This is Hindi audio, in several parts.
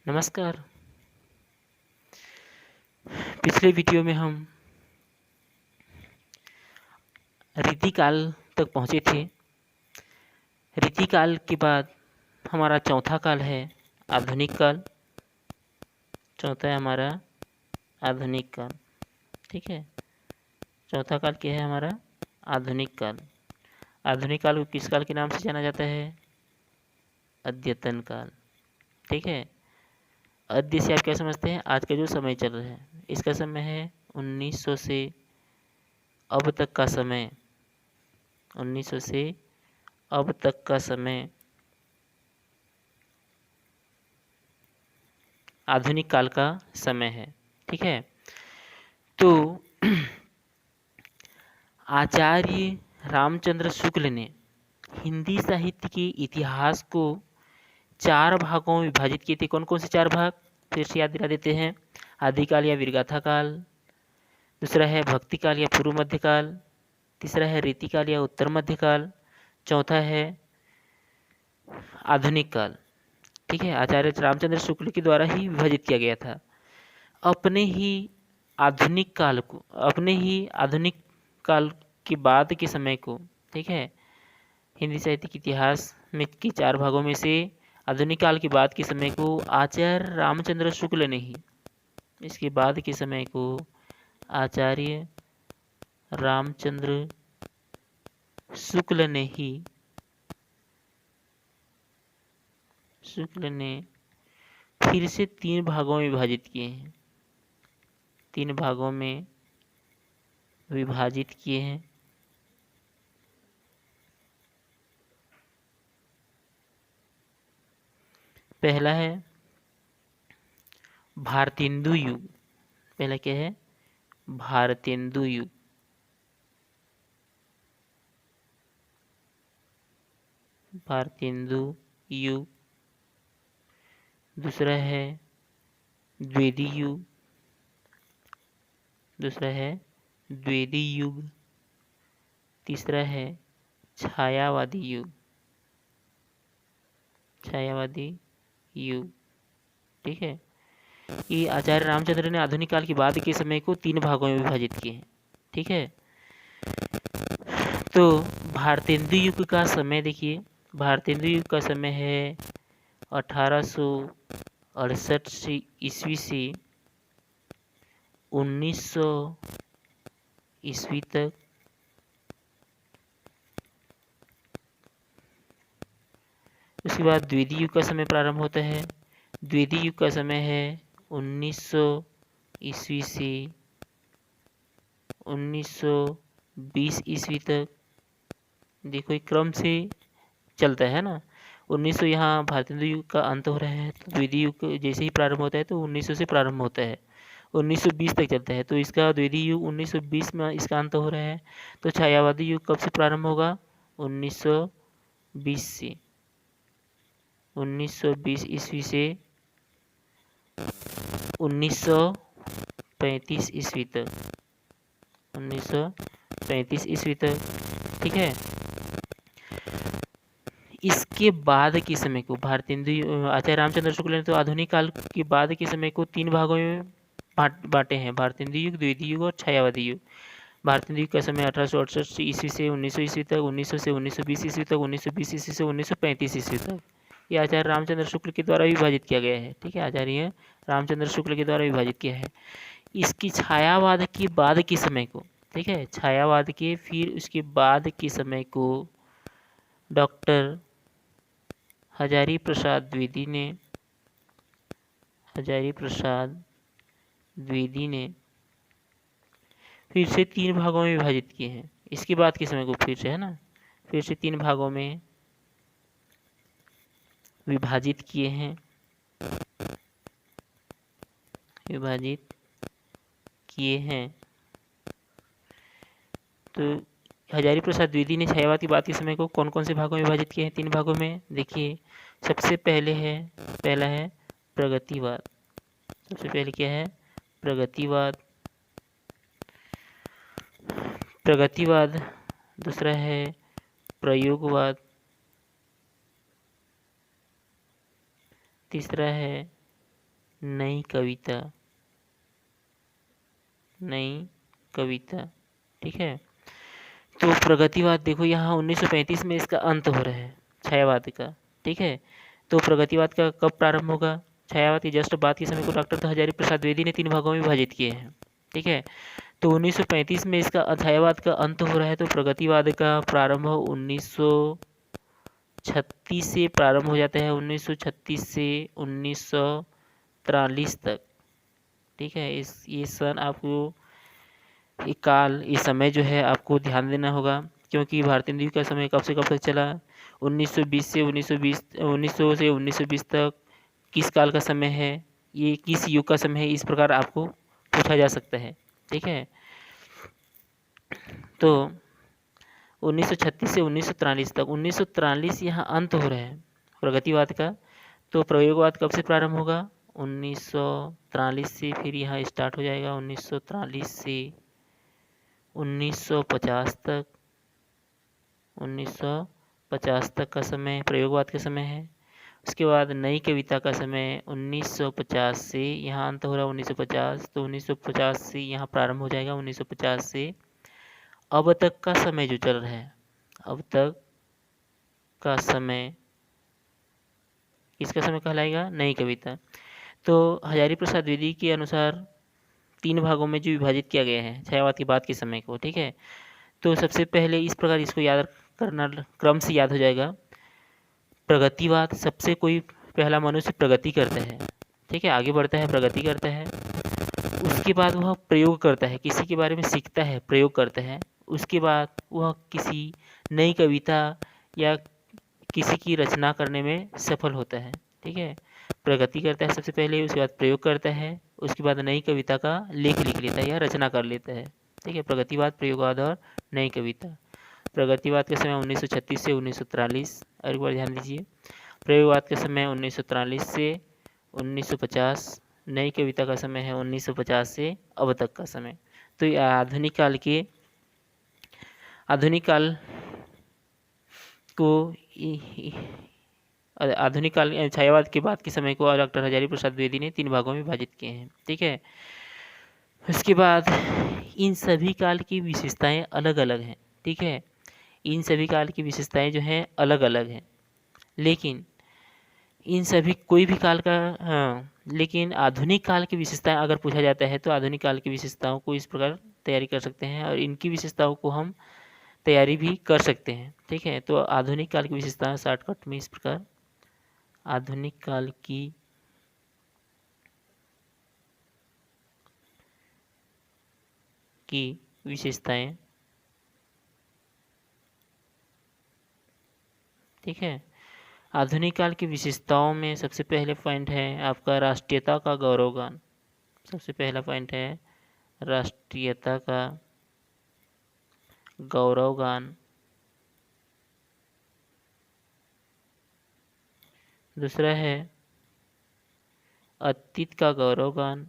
नमस्कार। पिछले वीडियो में हम रीतिकाल तक पहुँचे थे। रीतिकाल के बाद हमारा चौथा काल है आधुनिक काल। चौथा है हमारा आधुनिक काल। ठीक है, चौथा काल क्या है हमारा? आधुनिक काल। आधुनिक काल को किस काल के नाम से जाना जाता है? अद्यतन काल। ठीक है, अद्य से आप क्या समझते हैं? आज का जो समय चल रहा है, इसका समय है 1900 से अब तक का समय। 1900 से अब तक का समय आधुनिक काल का समय है। ठीक है, तो आचार्य रामचंद्र शुक्ल ने हिंदी साहित्य के इतिहास को 4 भागों में विभाजित किए थे। कौन कौन से 4 भाग? फिर से याद दिला देते हैं। आदिकाल या वीरगाथा काल, दूसरा है भक्ति काल या पूर्व मध्य काल, तीसरा है रीतिकाल या उत्तर मध्य काल, चौथा है आधुनिक काल। ठीक है, आचार्य रामचंद्र शुक्ल के द्वारा ही विभाजित किया गया था। अपने ही आधुनिक काल के बाद के समय को, ठीक है, हिंदी साहित्य के इतिहास में के 4 भागों में से आधुनिक काल के बाद के समय को आचार्य रामचंद्र शुक्ल ने ही, इसके बाद के समय को आचार्य रामचंद्र शुक्ल ने फिर से 3 भागों में विभाजित किए हैं। 3 भागों में विभाजित किए हैं। पहला है भारतेंदु युग। पहला क्या है? भारतेंदु युग। भारतेंदु युग। दूसरा है द्विवेदी युग। दूसरा है द्विवेदी युग। तीसरा है छायावादी युग। छायावादी युग। ठीक है, ये आचार्य रामचंद्र ने आधुनिक काल के बाद के समय को 3 भागों में विभाजित किए हैं। ठीक है, तो भारतेंदु युग का समय देखिए। भारतेंदु युग का समय है 1868 ईस्वी से 1900 ईस्वी तक। उसके बाद द्विवेदी युग का समय प्रारंभ होता है। द्विवेदी युग का समय है 1900 ईस्वी से 1920 ईस्वी तक। देखो एक क्रम से चलता है ना। 1900 यहाँ भारतेंदु युग का अंत हो रहा है, तो द्विवेदी युग जैसे ही प्रारंभ होता है तो 1900 से प्रारंभ होता है, 1920 तक चलता है। तो इसका द्विवेदी युग 1920 में इसका अंत हो रहा है। तो छायावादी युग कब से प्रारंभ होगा? 1920 से। 1920 ईस्वी से 1935 ईस्वी तक। 1935 ईस्वी तक। ठीक है, इसके बाद के समय को भारतेंदु आचार्य रामचंद्र शुक्ल ने तो आधुनिक काल के बाद के समय को 3 भागों में बांटे हैं। भारतेंदु युग, द्विवेदी युग और छायावादी युग। भारतेंदु युग का समय 1868 ईस्वी से 1900 ईस्वी तक, 1900 से 1920 ईस्वी तक, 1920 ईस्वी से 1935 ईस्वी तक। ये आचार्य रामचंद्र शुक्ल के द्वारा विभाजित किया गया है। ठीक है, आचार्य रामचंद्र शुक्ल के द्वारा विभाजित किया है। इसकी छायावाद के बाद के समय को, ठीक है, छायावाद के फिर उसके बाद के समय को डॉक्टर हजारी प्रसाद द्विवेदी ने फिर से 3 भागों में विभाजित किए हैं। इसके बाद के समय को फिर से, है ना, फिर से 3 भागों में विभाजित किए हैं। तो हजारी प्रसाद द्विवेदी ने छायावाद की बात के समय को कौन कौन से भागों में विभाजित किए हैं? 3 भागों में। देखिए, सबसे पहला है प्रगतिवाद। सबसे पहले क्या है? प्रगतिवाद। दूसरा है प्रयोगवाद। तीसरा है नई कविता, नई कविता। ठीक है, तो प्रगतिवाद देखो यहाँ 1935 में इसका अंत हो रहा है, छायावाद का। ठीक है, तो प्रगतिवाद का कब प्रारंभ होगा? छायावाद के जस्ट बाद के समय को डॉक्टर हजारी प्रसाद द्विवेदी ने 3 भागों में विभाजित किए हैं। ठीक है, तो 1935 में इसका छायावाद का अंत हो रहा है, तो प्रगतिवाद का प्रारंभ 1936 से प्रारंभ हो जाता है, 1936 से 1943 तक। ठीक है, ये सन आपको, ये काल, ये समय जो है आपको ध्यान देना होगा, क्योंकि भारतीय द्वीप का समय कब से कब तक चला? 1920 से 1900 से 1920 तक किस काल का समय है, ये किस युग का समय है, इस प्रकार आपको पूछा जा सकता है। ठीक है, तो 1936 से 1943 तक, 1943 यहाँ अंत हो रहा है प्रगतिवाद का। तो प्रयोगवाद कब से प्रारंभ होगा? 1943 से, फिर यहाँ स्टार्ट हो जाएगा 1943 से 1950 तक। 1950 तक का समय प्रयोगवाद का समय है। उसके बाद नई कविता का समय 1950 से, यहाँ अंत हो रहा है 1950, तो 1950 से यहाँ प्रारंभ हो जाएगा 1950 से अब तक का समय जो चल रहा है, अब तक का समय किसका समय कहलाएगा? नई कविता। तो हजारी प्रसाद द्विवेदी के अनुसार 3 भागों में जो विभाजित किया गया है छायावाद के बाद के समय को। ठीक है, तो सबसे पहले इस प्रकार इसको याद करना, क्रम से याद हो जाएगा। प्रगतिवाद, सबसे कोई पहला मनुष्य प्रगति करता है। ठीक है, आगे बढ़ता है, प्रगति करता है। उसके बाद वह प्रयोग करता है, किसी के बारे में सीखता है, प्रयोग करता है। उसके बाद वह किसी नई कविता या किसी की रचना करने में सफल होता है। ठीक है, प्रगति करता है सबसे पहले, उसके बाद प्रयोग करता है, उसके बाद नई कविता का लेख लिख लेता है या रचना कर लेता है। ठीक है, प्रगतिवाद, प्रयोगवाद और नई कविता। प्रगतिवाद का समय 1936 से 1943, और एक बार ध्यान दीजिए, प्रयोगवाद का समय 1943 से 1950, नई कविता का समय है 1950 से अब तक का समय। तो ये आधुनिक काल को, आधुनिक काल छायावाद के बाद के समय को डॉक्टर हजारी प्रसाद द्विवेदी ने 3 भागों में विभाजित किए हैं। ठीक है, उसके बाद इन सभी काल की विशेषताएं अलग अलग हैं। ठीक है, इन सभी काल की विशेषताएं जो हैं अलग अलग हैं, लेकिन इन सभी कोई भी काल का, हाँ, लेकिन आधुनिक काल की विशेषताएं अगर पूछा जाता है तो आधुनिक काल की विशेषताओं को इस प्रकार तैयारी कर सकते हैं, और इनकी विशेषताओं को हम तैयारी भी कर सकते हैं। ठीक है, तो आधुनिक काल की विशेषताएं शॉर्टकट में इस प्रकार, आधुनिक काल की विशेषताएं। ठीक है, आधुनिक काल की विशेषताओं में सबसे पहले पॉइंट है आपका राष्ट्रीयता का गौरवगान। सबसे पहला पॉइंट है राष्ट्रीयता का गौरवगान। दूसरा है अतीत का गौरवगान,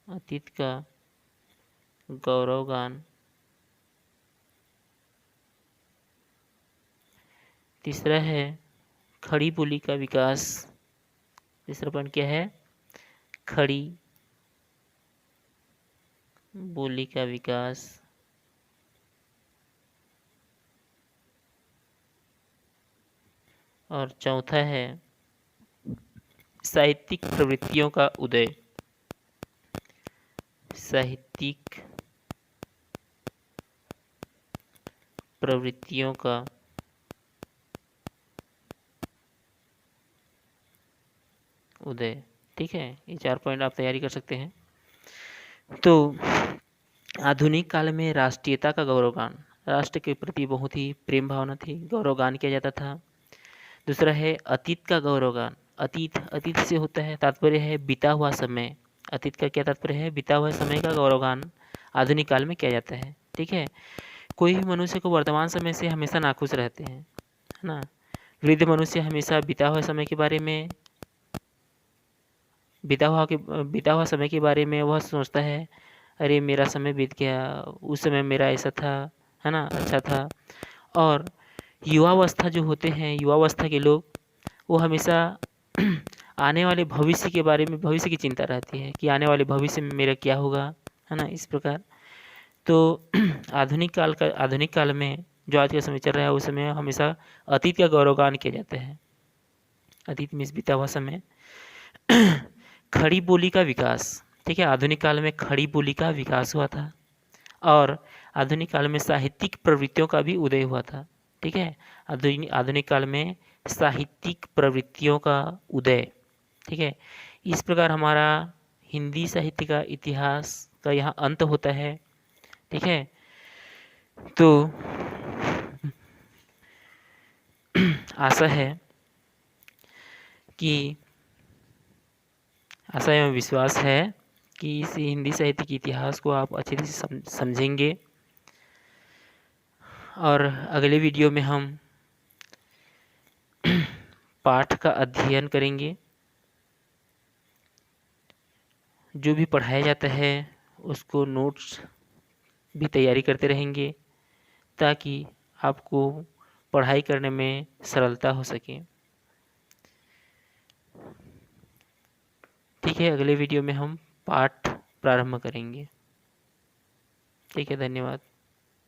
अतीत का गौरवगान। तीसरा है खड़ी बोली का विकास। तीसरा पॉइंट क्या है? खड़ी बोली का विकास। और चौथा है साहित्यिक प्रवृत्तियों का उदय। साहित्यिक प्रवृत्तियों का उदय। ठीक है, ये 4 पॉइंट आप तैयारी कर सकते हैं। तो आधुनिक काल में राष्ट्रीयता का गौरवगान, राष्ट्र के प्रति बहुत ही प्रेम भावना थी, गौरवगान किया जाता था। दूसरा है अतीत का गौरवगान। अतीत से होता है, तात्पर्य है बीता हुआ समय। अतीत का क्या तात्पर्य है? बीता हुआ समय का गौरवगान आधुनिक काल में किया जाता है। ठीक है, कोई भी मनुष्य को वर्तमान समय से हमेशा नाखुश रहते हैं, है ना। वृद्ध मनुष्य हमेशा बीता हुआ समय के बारे में, बीता हुआ समय के बारे में वह सोचता है, अरे मेरा समय बीत गया, उस समय मेरा ऐसा था, है ना, अच्छा था। और युवावस्था जो होते हैं, युवावस्था के लोग, वो हमेशा आने वाले भविष्य के बारे में, भविष्य की चिंता रहती है कि आने वाले भविष्य में मेरा क्या होगा, है ना, इस प्रकार। तो आधुनिक काल में जो आज का समय चल रहा है, उस समय हमेशा अतीत का गौरवगान किया जाता है, अतीत में बीता हुआ समय। खड़ी बोली का विकास, ठीक है, आधुनिक काल में खड़ी बोली का विकास हुआ था और आधुनिक काल में साहित्यिक प्रवृत्तियों का भी उदय हुआ था, ठीक है। आधुनिक काल में साहित्यिक प्रवृत्तियों का उदय, ठीक है। इस प्रकार हमारा हिंदी साहित्य का इतिहास का यहाँ अंत होता है, ठीक है। तो आशा है कि आशा एवं विश्वास है कि इस हिंदी साहित्य के इतिहास को आप अच्छे से समझेंगे और अगले वीडियो में हम पाठ का अध्ययन करेंगे। जो भी पढ़ाया जाता है उसको नोट्स भी तैयारी करते रहेंगे ताकि आपको पढ़ाई करने में सरलता हो सके। ठीक है, अगले वीडियो में हम पाठ प्रारंभ करेंगे। ठीक है, धन्यवाद।